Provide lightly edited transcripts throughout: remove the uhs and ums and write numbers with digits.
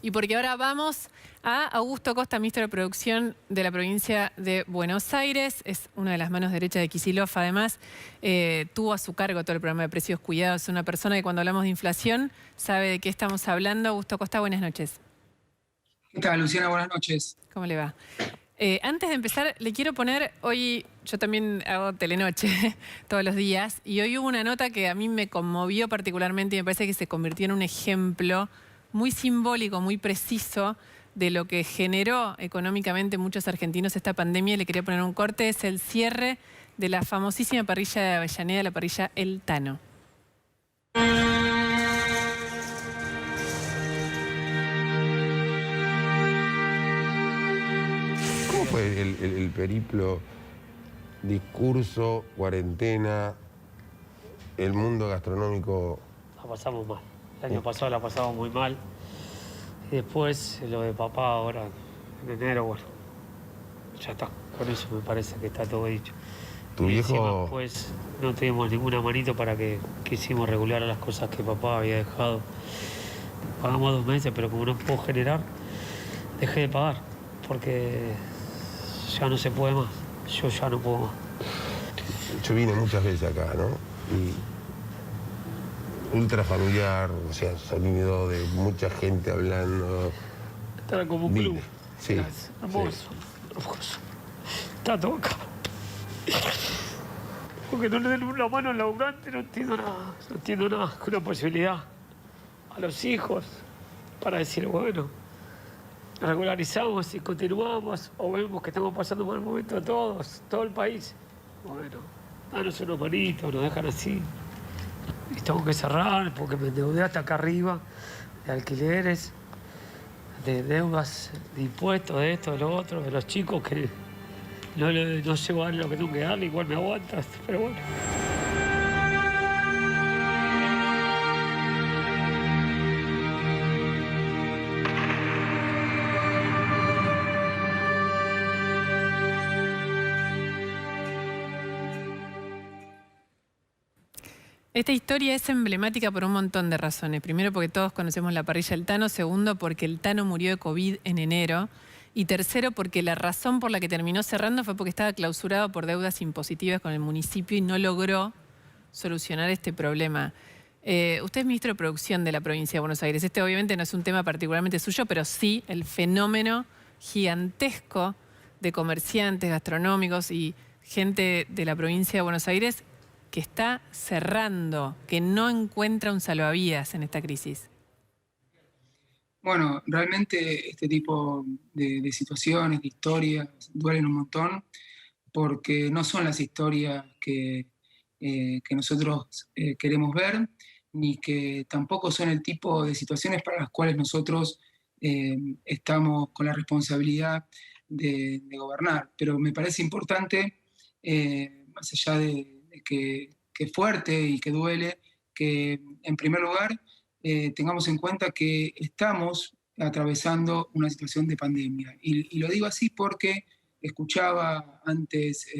Y porque ahora vamos a Augusto Costa, ministro de Producción de la provincia de Buenos Aires. Es una de las manos derechas de Kicillof. Además, tuvo a su cargo todo el programa de precios cuidados. Es una persona que cuando hablamos de inflación sabe de qué estamos hablando. Augusto Costa, buenas noches. ¿Qué tal, Luciana? Buenas noches. ¿Cómo le va? Antes de empezar, le quiero poner, hoy yo también hago telenoche todos los días, y hoy hubo una nota que a mí me conmovió particularmente y me parece que se convirtió en un ejemplo muy simbólico, muy preciso de lo que generó económicamente muchos argentinos esta pandemia. Y le quería poner un corte, es el cierre de la famosísima parrilla de Avellaneda, la parrilla El Tano. ¿Cómo fue el periplo, discurso, cuarentena, el mundo gastronómico? La pasamos mal. El año pasado la pasamos muy mal. Y después lo de papá ahora, en enero, bueno, ya está. Con eso me parece que está todo dicho. Tu y viejo... pues no tuvimos ninguna manito para que quisimos regular las cosas que papá había dejado. Pagamos 2 meses, pero como no puedo generar, dejé de pagar. Porque ya no se puede más. Yo ya no puedo más. Yo vine muchas veces acá, ¿no? Y ultra familiar, o sea, sonido de mucha gente hablando. Estaba como un club. Sí. Hermoso, hermoso. Está todo acá. Porque no le den una mano al laburante, no entiendo nada. No entiendo nada. Una posibilidad a los hijos para decir, bueno, regularizamos y continuamos, o vemos que estamos pasando un mal momento a todos, todo el país. Bueno, danos unos manitos, nos dejan así. Y tengo que cerrar porque me endeudé hasta acá arriba de alquileres, de deudas, de impuestos, de esto, de lo otro, de los chicos que no llevo a darle lo que tengo que darle, igual me aguantas, pero bueno. Esta historia es emblemática por un montón de razones. Primero, porque todos conocemos la parrilla El Tano. Segundo, porque El Tano murió de COVID en enero. Y tercero, porque la razón por la que terminó cerrando fue porque estaba clausurado por deudas impositivas con el municipio y no logró solucionar este problema. Usted es ministro de Producción de la provincia de Buenos Aires. Este obviamente no es un tema particularmente suyo, pero sí el fenómeno gigantesco de comerciantes gastronómicos y gente de la provincia de Buenos Aires que está cerrando, que no encuentra un salvavidas en esta crisis. Bueno, realmente este tipo de situaciones, de historias, duelen un montón porque no son las historias que nosotros queremos ver, ni que tampoco son el tipo de situaciones para las cuales nosotros estamos con la responsabilidad de gobernar. Pero me parece importante, más allá de que es fuerte y que duele, que en primer lugar tengamos en cuenta que estamos atravesando una situación de pandemia. Y lo digo así porque escuchaba antes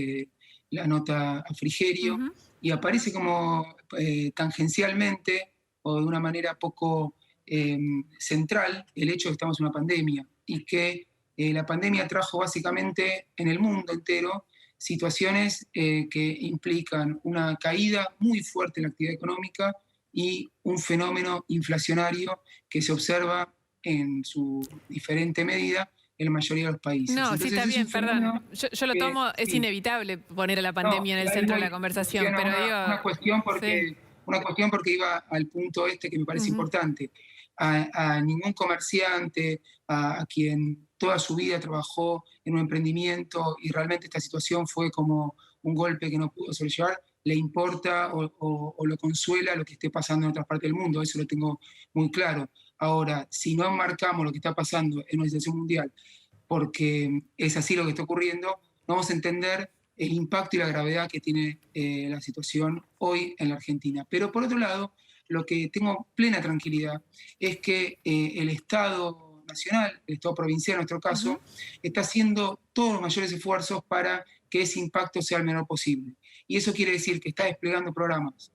la nota a Frigerio y aparece como tangencialmente o de una manera poco central el hecho de que estamos en una pandemia y que la pandemia trajo básicamente en el mundo entero situaciones que implican una caída muy fuerte en la actividad económica y un fenómeno inflacionario que se observa en su diferente medida en la mayoría de los países. No, entonces, sí, está bien, perdón. Yo lo tomo, es sí, inevitable poner a la pandemia en el centro de la conversación, pero digo... una cuestión porque, Sí. una cuestión porque iba al punto este que me parece importante. A ningún comerciante, a quien toda su vida trabajó en un emprendimiento y realmente esta situación fue como un golpe que no pudo sobrellevar, le importa o lo consuela lo que esté pasando en otras partes del mundo, eso lo tengo muy claro. Ahora, si no enmarcamos lo que está pasando en una situación mundial, porque es así lo que está ocurriendo, no vamos a entender el impacto y la gravedad que tiene la situación hoy en la Argentina. Pero por otro lado, lo que tengo plena tranquilidad es que el Estado nacional, el Estado provincial en nuestro caso, está haciendo todos los mayores esfuerzos para que ese impacto sea el menor posible. Y eso quiere decir que está desplegando programas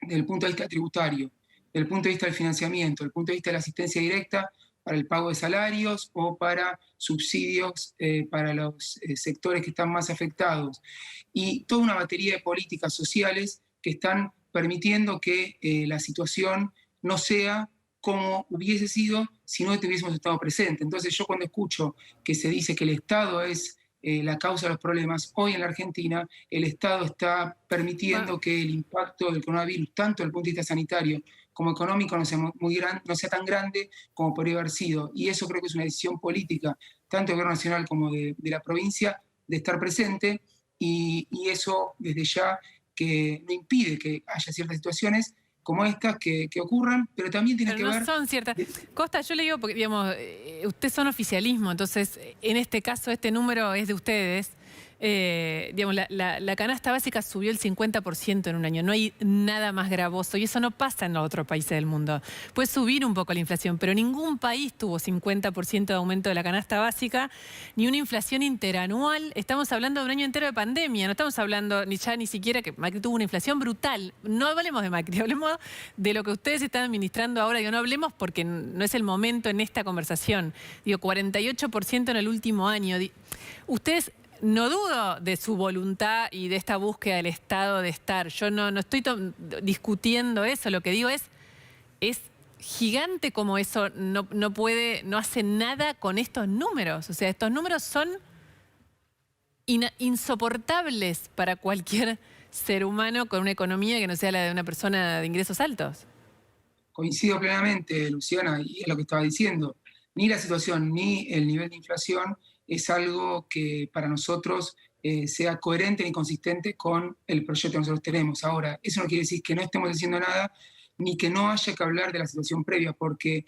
desde el punto de vista tributario, desde el punto de vista del financiamiento, desde el punto de vista de la asistencia directa, para el pago de salarios o para subsidios para los sectores que están más afectados. Y toda una batería de políticas sociales que están permitiendo que la situación no sea como hubiese sido si no tuviésemos estado presente. Entonces yo cuando escucho que se dice que el Estado es la causa de los problemas, hoy en la Argentina el Estado está permitiendo que el impacto del coronavirus, tanto desde el punto de vista sanitario como económico, no sea tan grande como podría haber sido. Y eso creo que es una decisión política, tanto del gobierno nacional como de la provincia, de estar presente, y eso desde ya que no impide que haya ciertas situaciones como estas que ocurran, pero también tiene que ver... no son ciertas. Costa, yo le digo, porque digamos, ustedes son oficialismo, entonces en este caso este número es de ustedes. Digamos, la canasta básica subió el 50% en un año. No hay nada más gravoso y eso no pasa en los otros países del mundo. Puede subir un poco la inflación, pero ningún país tuvo 50% de aumento de la canasta básica, ni una inflación interanual. Estamos hablando de un año entero de pandemia, no estamos hablando ni siquiera que Macri tuvo una inflación brutal. No hablemos de Macri, hablemos de lo que ustedes están administrando ahora. Digo, no hablemos porque no es el momento en esta conversación. Digo, 48% en el último año. Ustedes... No dudo de su voluntad y de esta búsqueda del Estado de estar. Yo no estoy discutiendo eso. Lo que digo es gigante como eso no hace nada con estos números. O sea, estos números son insoportables para cualquier ser humano con una economía que no sea la de una persona de ingresos altos. Coincido plenamente, Luciana, y es lo que estaba diciendo. Ni la situación ni el nivel de inflación es algo que para nosotros sea coherente ni consistente con el proyecto que nosotros tenemos. Ahora, eso no quiere decir que no estemos haciendo nada, ni que no haya que hablar de la situación previa, porque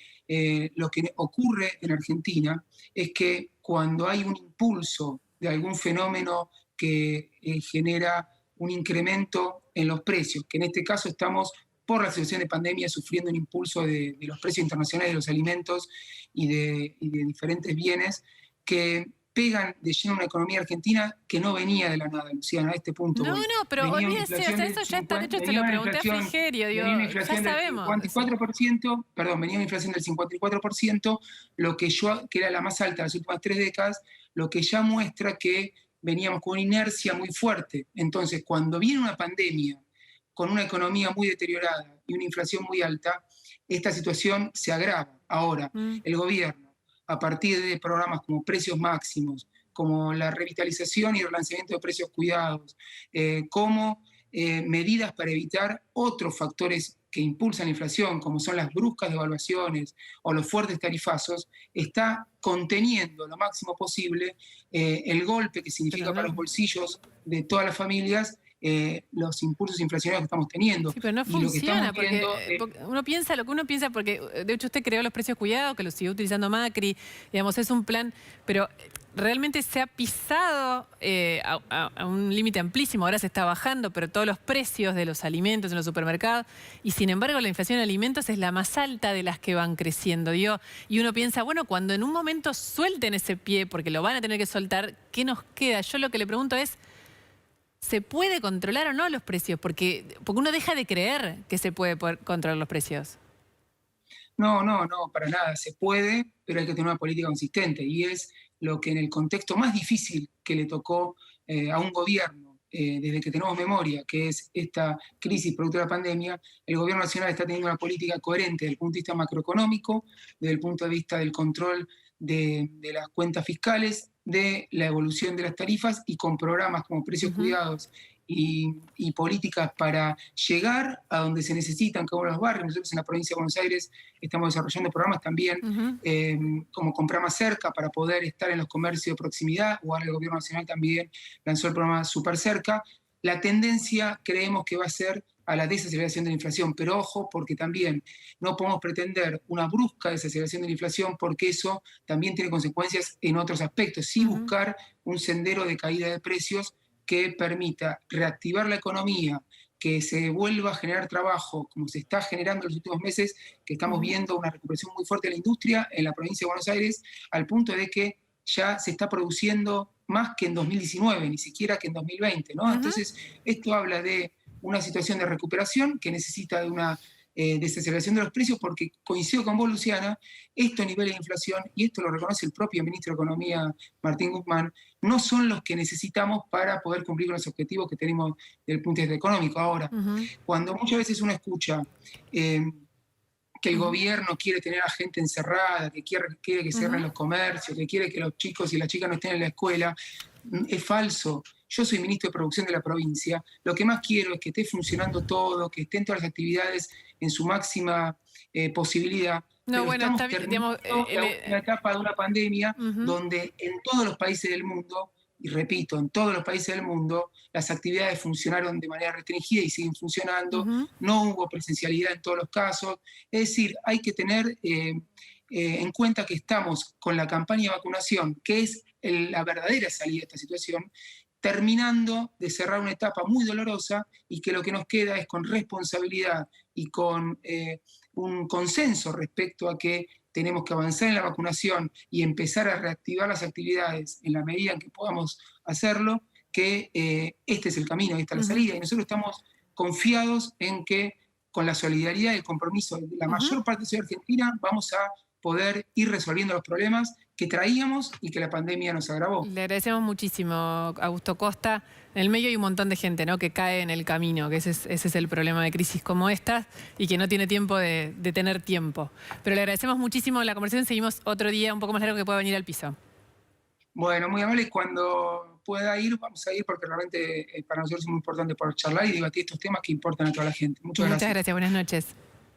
lo que ocurre en Argentina es que cuando hay un impulso de algún fenómeno que genera un incremento en los precios, que en este caso estamos por la situación de pandemia sufriendo un impulso de los precios internacionales de los alimentos y de diferentes bienes, que pegan de lleno una economía argentina que no venía de la nada, Luciana, a este punto. No, pero olvídese, o sea, eso ya está, de hecho se lo pregunté a Frigerio, digo, ya sabemos. Venía una inflación del 54%, que era la más alta de las últimas 3 décadas, lo que ya muestra que veníamos con una inercia muy fuerte. Entonces, cuando viene una pandemia con una economía muy deteriorada y una inflación muy alta, esta situación se agrava. Ahora, el gobierno, a partir de programas como precios máximos, como la revitalización y relanzamiento de precios cuidados, como medidas para evitar otros factores que impulsan la inflación, como son las bruscas devaluaciones o los fuertes tarifazos, está conteniendo lo máximo posible el golpe que significa para los bolsillos de todas las familias los impulsos inflacionarios que estamos teniendo. Sí, pero no funciona, porque uno piensa lo que uno piensa, porque de hecho usted creó los precios cuidados, que los siguió utilizando Macri, digamos, es un plan, pero realmente se ha pisado a un límite amplísimo, ahora se está bajando, pero todos los precios de los alimentos en los supermercados, y sin embargo la inflación de alimentos es la más alta de las que van creciendo, digo, y uno piensa, bueno, cuando en un momento suelten ese pie, porque lo van a tener que soltar, ¿qué nos queda? Yo lo que le pregunto es, ¿se puede controlar o no los precios? Porque uno deja de creer que se puede poder controlar los precios. No, para nada. Se puede, pero hay que tener una política consistente. Y es lo que en el contexto más difícil que le tocó a un gobierno, desde que tenemos memoria, que es esta crisis producto de la pandemia, el gobierno nacional está teniendo una política coherente desde el punto de vista macroeconómico, desde el punto de vista del control de las cuentas fiscales, de la evolución de las tarifas y con programas como precios cuidados y políticas para llegar a donde se necesitan cada uno de los barrios. Nosotros en la provincia de Buenos Aires estamos desarrollando programas también como Comprar Más Cerca para poder estar en los comercios de proximidad, o ahora el gobierno nacional también lanzó el programa Super Cerca. La tendencia creemos que va a ser a la desaceleración de la inflación, pero ojo, porque también no podemos pretender una brusca desaceleración de la inflación, porque eso también tiene consecuencias en otros aspectos. Sí buscar un sendero de caída de precios que permita reactivar la economía, que se vuelva a generar trabajo, como se está generando en los últimos meses, que estamos viendo una recuperación muy fuerte de la industria en la provincia de Buenos Aires, al punto de que ya se está produciendo más que en 2019, ni siquiera que en 2020, ¿no? Entonces, esto habla de una situación de recuperación que necesita de una desaceleración de los precios, porque coincido con vos, Luciana, estos niveles de inflación, y esto lo reconoce el propio ministro de Economía, Martín Guzmán, no son los que necesitamos para poder cumplir con los objetivos que tenemos desde el punto de vista económico. Ahora, cuando muchas veces uno escucha que el gobierno quiere tener a gente encerrada, que quiere que cierren los comercios, que quiere que los chicos y las chicas no estén en la escuela, es falso. Yo soy ministro de Producción de la provincia. Lo que más quiero es que esté funcionando todo, que estén todas las actividades en su máxima posibilidad. No, Pero bueno, estamos está bien, terminando la etapa de una pandemia donde en todos los países del mundo, y repito, en todos los países del mundo, las actividades funcionaron de manera restringida y siguen funcionando. No hubo presencialidad en todos los casos. Es decir, hay que tener en cuenta que estamos con la campaña de vacunación, que es la verdadera salida de esta situación, terminando de cerrar una etapa muy dolorosa y que lo que nos queda es con responsabilidad y con un consenso respecto a que tenemos que avanzar en la vacunación y empezar a reactivar las actividades en la medida en que podamos hacerlo, que este es el camino, esta es la salida. Y nosotros estamos confiados en que con la solidaridad y el compromiso de la mayor parte de la sociedad argentina vamos a poder ir resolviendo los problemas que traíamos y que la pandemia nos agravó. Le agradecemos muchísimo, Augusto Costa. En el medio hay un montón de gente, ¿no?, que cae en el camino, que ese es el problema de crisis como esta y que no tiene tiempo de tener tiempo. Pero le agradecemos muchísimo la conversación. Seguimos otro día un poco más largo que pueda venir al piso. Bueno, muy amable. Cuando pueda ir, vamos a ir porque realmente para nosotros es muy importante poder charlar y debatir estos temas que importan a toda la gente. Muchas gracias. Muchas gracias. Buenas noches.